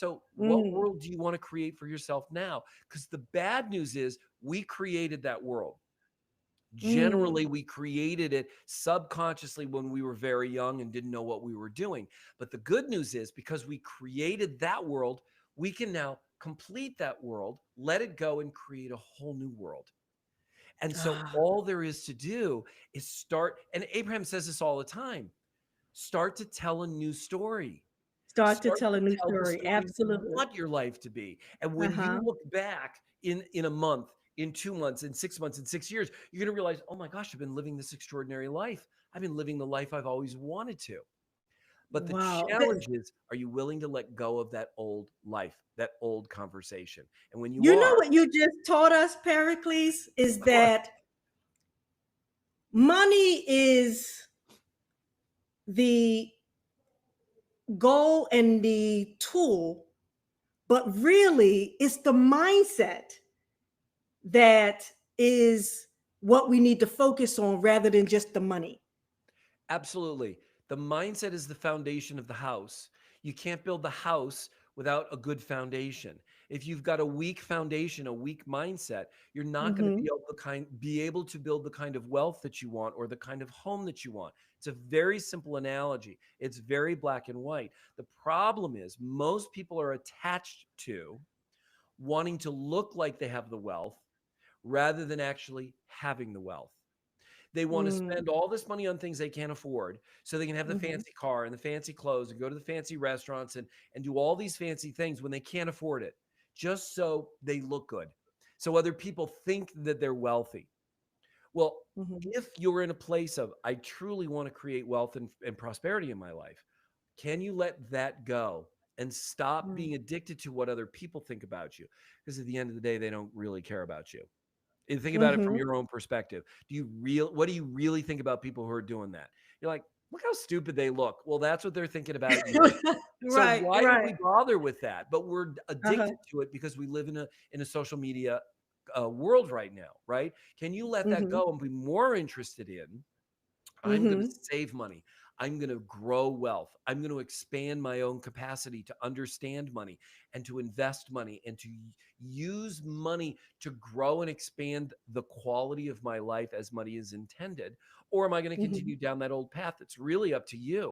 So what Mm. world do you want to create for yourself now? Because the bad news is we created that world. Mm. Generally, we created it subconsciously when we were very young and didn't know what we were doing. But the good news is because we created that world, we can now complete that world, let it go, and create a whole new world. And so Ah, all there is to do is start. And Abraham says this all the time, start to tell a new story. start to Start tell a to new tell the story. story you Absolutely. want your life to be. And when you Uh-huh. look back in a month, in 2 months, in 6 months, in 6 years, you're going to realize, "Oh my gosh, I've been living this extraordinary life. I've been living the life I've always wanted to." But the Wow. challenge is, are you willing to let go of that old life, that old conversation? And when you You know are, what you just taught us, Pericles, is what? that money is the goal and the tool, but really it's the mindset that is what we need to focus on rather than just the money. Absolutely. The mindset is the foundation of the house. You can't build the house without a good foundation. If you've got a weak foundation, a weak mindset, you're not going to Mm-hmm. be able to build the kind of wealth that you want or the kind of home that you want. It's a very simple analogy. It's very black and white. The problem is most people are attached to wanting to look like they have the wealth rather than actually having the wealth. They want to Mm. spend all this money on things they can't afford so they can have the Mm-hmm. fancy car and the fancy clothes and go to the fancy restaurants and do all these fancy things when they can't afford it, just so they look good. So other people think that they're wealthy. Well, Mm-hmm. if you're in a place of, I truly want to create wealth and prosperity in my life, can you let that go and stop Mm. being addicted to what other people think about you? Because at the end of the day, they don't really care about you. And think about it from Mm-hmm. your own perspective. What do you really think about people who are doing that? You're like, look how stupid they look. Well, that's what they're thinking about you. So Right, why do right. we bother with that? But we're Uh-huh. addicted to it because we live in a social media world right now, right? Can you let that Mm-hmm. go and be more interested in, I'm going to Mm-hmm. save money. I'm going to grow wealth. I'm going to expand my own capacity to understand money and to invest money and to use money to grow and expand the quality of my life as money is intended? Or am I going to Mm-hmm. continue down that old path? It's really up to you.